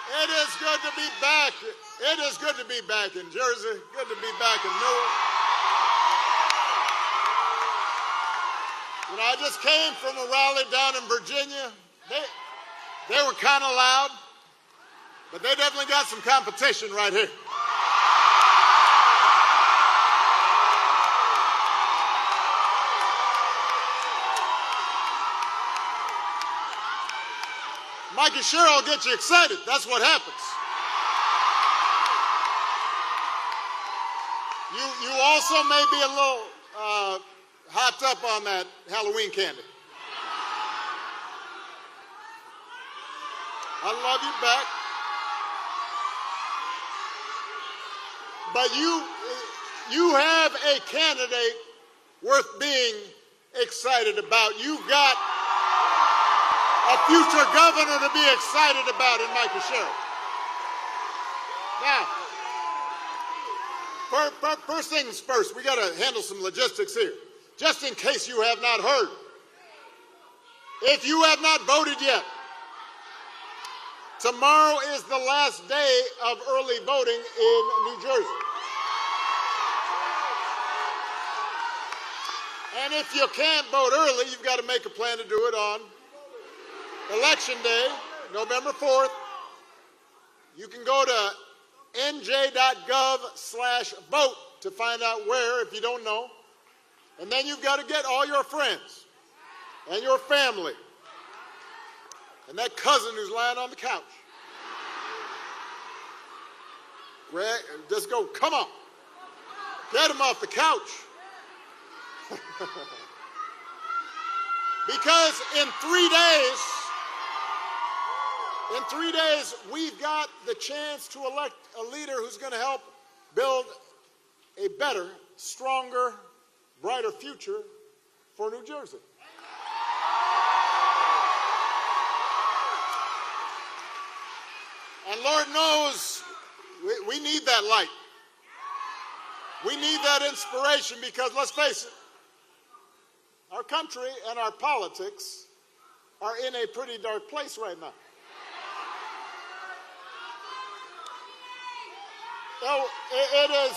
It is good to be back. It is good to be back in Jersey. Good to be back in Newark. You know, I just came from a rally down in Virginia. They were kind of loud, but they definitely got some competition right here. Mikie Sherrill will get you excited. That's what happens. You also may be a little hopped up on that Halloween candy. I love you back. But you have a candidate worth being excited about. You've got a future governor to be excited about in Mikie Sherrill. Now, first things first, we got to handle some logistics here. Just in case you have not heard, if you have not voted yet, tomorrow is the last day of early voting in New Jersey. And if you can't vote early, you've got to make a plan to do it on Election Day, November 4th. You can go to nj.gov/vote to find out where, if you don't know. And then you've got to get all your friends and your family and that cousin who's lying on the couch. Greg, just go, come on. Get him off the couch. Because in 3 days, we've got the chance to elect a leader who's going to help build a better, stronger, brighter future for New Jersey. And Lord knows we need that light. We need that inspiration because, let's face it, our country and our politics are in a pretty dark place right now. So it is.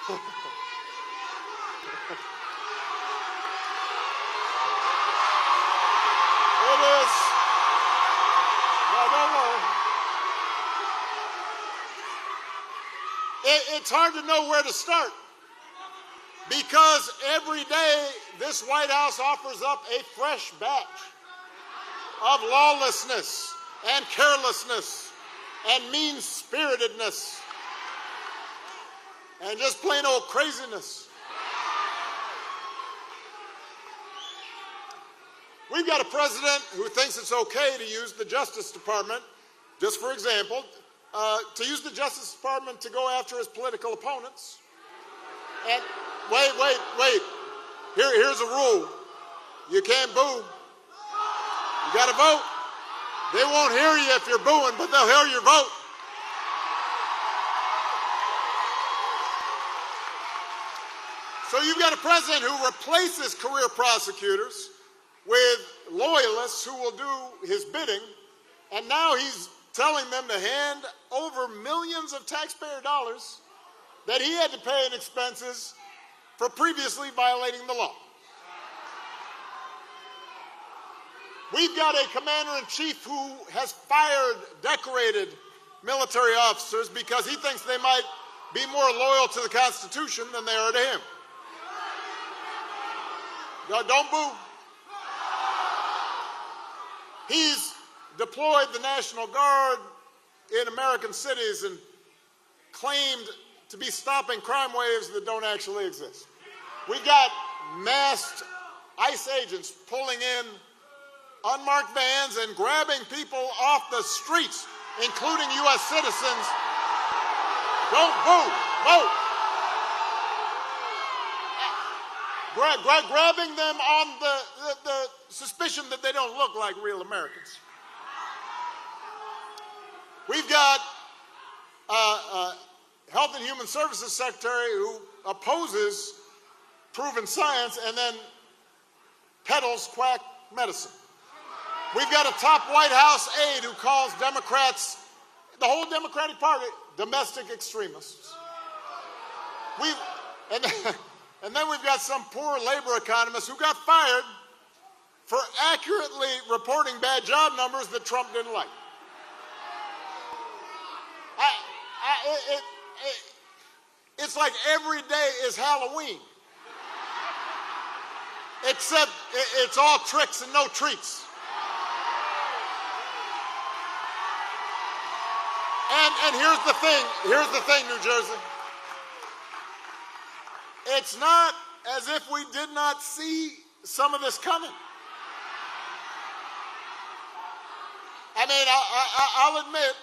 It is. No, don't worry. It's hard to know where to start because every day this White House offers up a fresh batch of lawlessness and carelessness and mean-spiritedness and just plain old craziness. We've got a president who thinks it's okay to use the Justice Department, just for example, to use the Justice Department to go after his political opponents. And wait. Here's a rule. You can't boo. You got to vote. They won't hear you if you're booing, but they'll hear your vote. So you've got a president who replaces career prosecutors with loyalists who will do his bidding, and now he's telling them to hand over millions of taxpayer dollars that he had to pay in expenses for previously violating the law. We've got a commander-in-chief who has fired decorated military officers because he thinks they might be more loyal to the Constitution than they are to him. No, don't boo. He's deployed the National Guard in American cities and claimed to be stopping crime waves that don't actually exist. We've got masked ICE agents pulling in unmarked vans and grabbing people off the streets, including U.S. citizens. Don't boo, vote. Grabbing them on the suspicion that they don't look like real Americans. We've got Health and Human Services Secretary who opposes proven science and then peddles quack medicine. We've got a top White House aide who calls Democrats, the whole Democratic Party, domestic extremists. And then we've got some poor labor economist who got fired for accurately reporting bad job numbers that Trump didn't like. It's like every day is Halloween, except it's all tricks and no treats. And here's the thing, New Jersey. It's not as if we did not see some of this coming. I mean, I'll admit,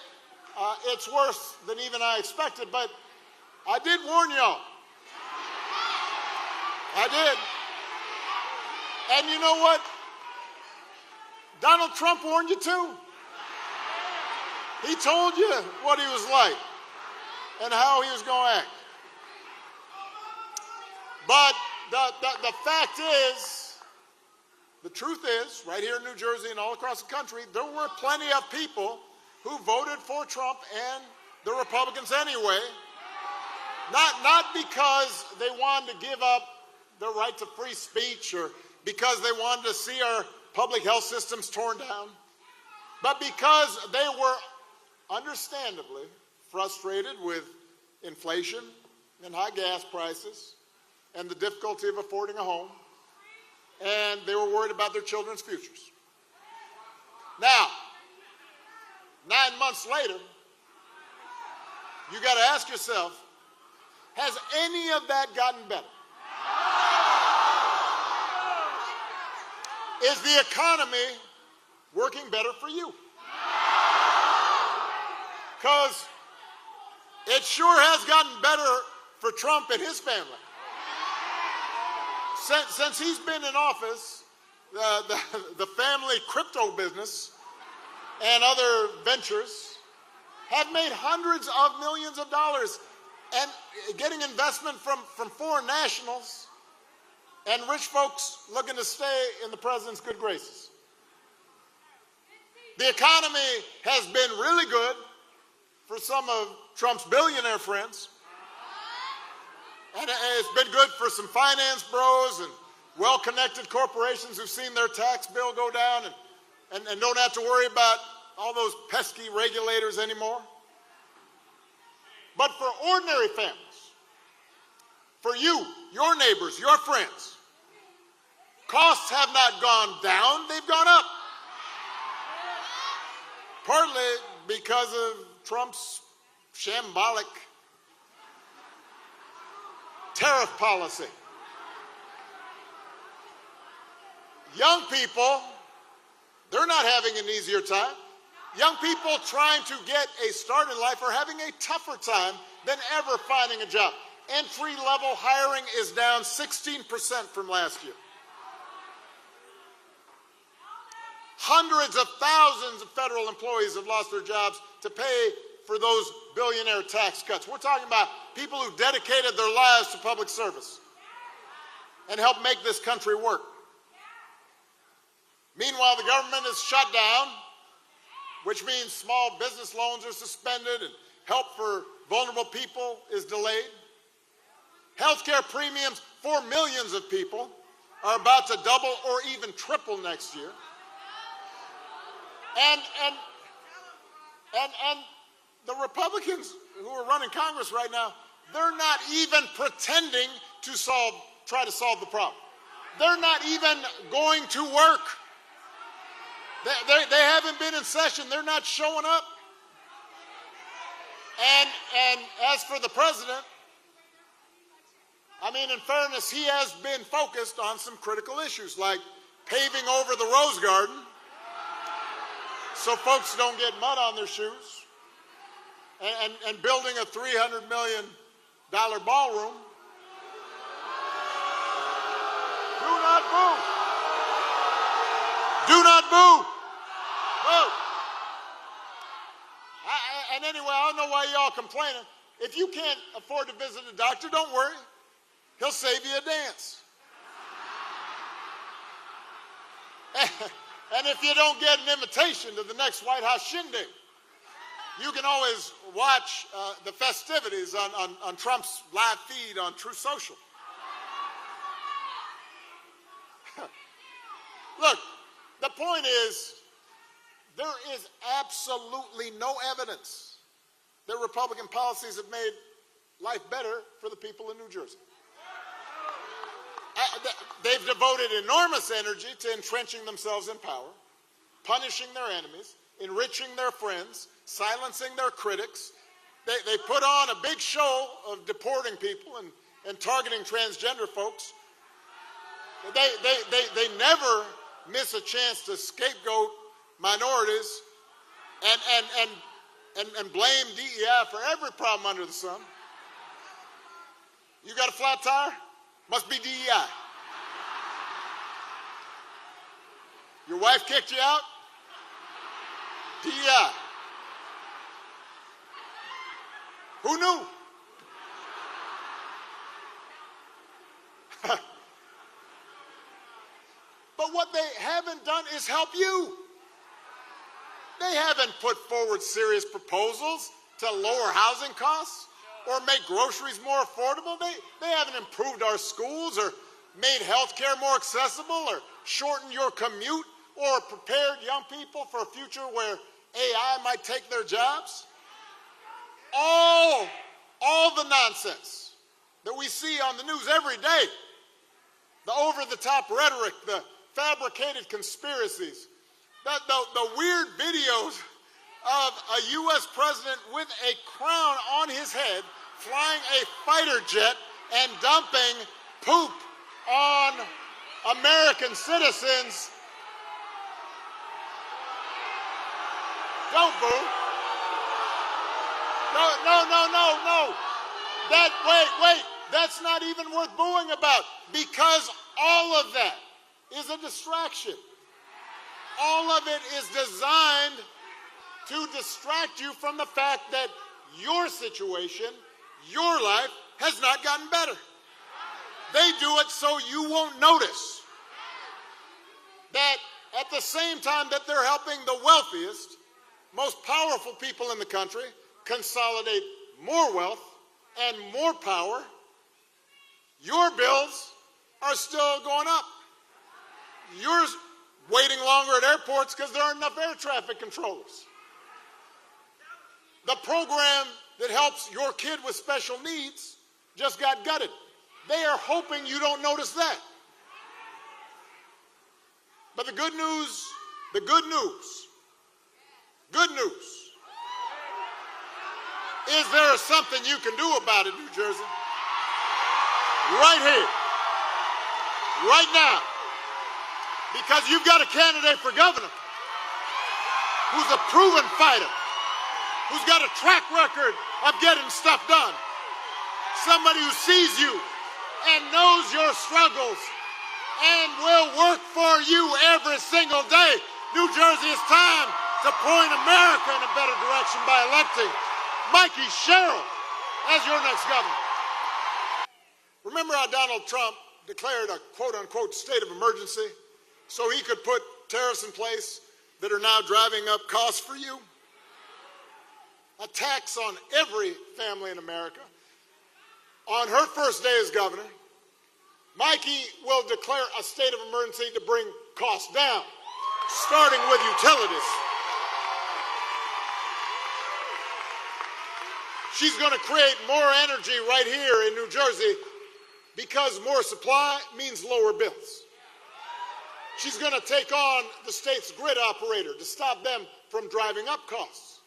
it's worse than even I expected, but I did warn y'all. I did. And you know what? Donald Trump warned you too. He told you what he was like and how he was going to act. But the fact is, the truth is, right here in New Jersey and all across the country, there were plenty of people who voted for Trump and the Republicans anyway, not because they wanted to give up their right to free speech or because they wanted to see our public health systems torn down, but because they were understandably frustrated with inflation and high gas prices and the difficulty of affording a home, and they were worried about their children's futures. Now, 9 months later, you got to ask yourself, has any of that gotten better? Is the economy working better for you? Because it sure has gotten better for Trump and his family. Since he's been in office, the family crypto business and other ventures have made hundreds of millions of dollars and getting investment from foreign nationals and rich folks looking to stay in the president's good graces. The economy has been really good for some of Trump's billionaire friends. And it's been good for some finance bros and well-connected corporations who've seen their tax bill go down and don't have to worry about all those pesky regulators anymore. But for ordinary families, for you, your neighbors, your friends, costs have not gone down, they've gone up. Partly because of Trump's shambolic tariff policy. Young people, they're not having an easier time. Young people trying to get a start in life are having a tougher time than ever finding a job. Entry-level hiring is down 16% from last year. Hundreds of thousands of federal employees have lost their jobs to pay for those billionaire tax cuts. We're talking about people who dedicated their lives to public service and helped make this country work. Meanwhile, the government is shut down, which means small business loans are suspended and help for vulnerable people is delayed. Healthcare premiums for millions of people are about to double or even triple next year. And the Republicans who are running Congress right now, they're not even pretending to try to solve the problem. They're not even going to work. They haven't been in session. They're not showing up. And as for the president, I mean, in fairness, he has been focused on some critical issues like paving over the Rose Garden so folks don't get mud on their shoes, and building a $300 million ballroom. Do not boo. Do not boo. Boo. And anyway, I don't know why y'all complaining. If you can't afford to visit a doctor, don't worry. He'll save you a dance. And if you don't get an invitation to the next White House shindig, you can always watch the festivities on Trump's live feed on Truth Social. Look, the point is, there is absolutely no evidence that Republican policies have made life better for the people in New Jersey. They've devoted enormous energy to entrenching themselves in power, punishing their enemies, enriching their friends, silencing their critics. They put on a big show of deporting people and targeting transgender folks. They never miss a chance to scapegoat minorities and blame DEI for every problem under the sun. You got a flat tire? Must be DEI. Your wife kicked you out? DEI. Who knew? But what they haven't done is help you. They haven't put forward serious proposals to lower housing costs or make groceries more affordable. They haven't improved our schools or made health care more accessible or shortened your commute or prepared young people for a future where AI might take their jobs. All the nonsense that we see on the news every day, the over-the-top rhetoric, the fabricated conspiracies, the weird videos of a U.S. president with a crown on his head flying a fighter jet and dumping poop on American citizens. Don't boo. No. Wait. That's not even worth booing about, because all of that is a distraction. All of it is designed to distract you from the fact that your situation, your life, has not gotten better. They do it so you won't notice that at the same time that they're helping the wealthiest, most powerful people in the country consolidate more wealth and more power, your bills are still going up. You're waiting longer at airports because there aren't enough air traffic controllers. The program that helps your kid with special needs just got gutted. They are hoping you don't notice that. But the good news is there is something you can do about it, New Jersey. Right here. Right now. Because you've got a candidate for governor who's a proven fighter, who's got a track record of getting stuff done. Somebody who sees you and knows your struggles and will work for you every single day. New Jersey, it's time to point America in a better direction by electing Mikie Sherrill as your next governor. Remember how Donald Trump declared a quote-unquote state of emergency so he could put tariffs in place that are now driving up costs for you? A tax on every family in America. On her first day as governor, Mikie will declare a state of emergency to bring costs down, starting with utilities. She's going to create more energy right here in New Jersey because more supply means lower bills. She's going to take on the state's grid operator to stop them from driving up costs.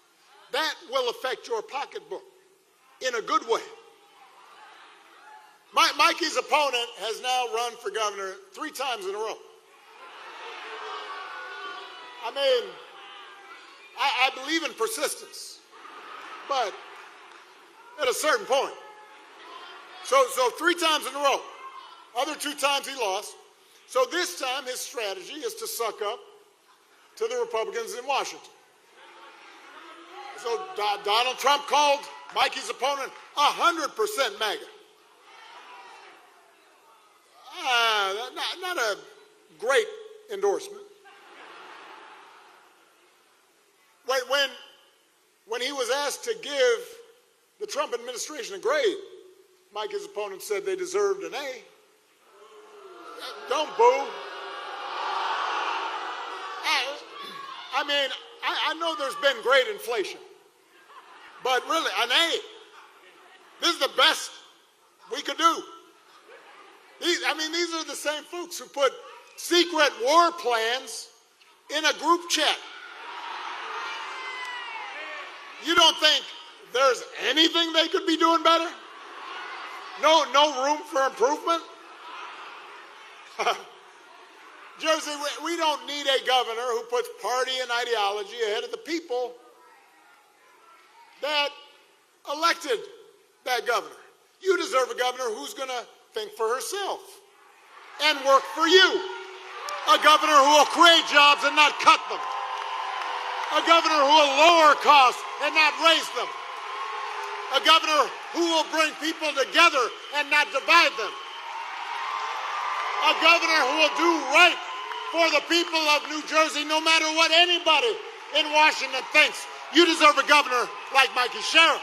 That will affect your pocketbook in a good way. Mikey's opponent has now run for governor 3 times in a row. I mean, I believe in persistence, but at a certain point. So 3 times in a row. Other 2 times he lost. So this time his strategy is to suck up to the Republicans in Washington. So Donald Trump called Mikey's opponent 100% MAGA. Not a great endorsement. when he was asked to give the Trump administration a grade, Mikey's opponent said they deserved an A. Don't boo. I mean, I know there's been great inflation, but really, an A. This is the best we could do. These are the same folks who put secret war plans in a group chat. You don't think there's anything they could be doing better? No room for improvement? Jersey, we don't need a governor who puts party and ideology ahead of the people that elected that governor. You deserve a governor who's going to think for herself and work for you. A governor who will create jobs and not cut them. A governor who will lower costs and not raise them. A governor who will bring people together and not divide them. A governor who will do right for the people of New Jersey, no matter what anybody in Washington thinks. You deserve a governor like Mikie Sherrill.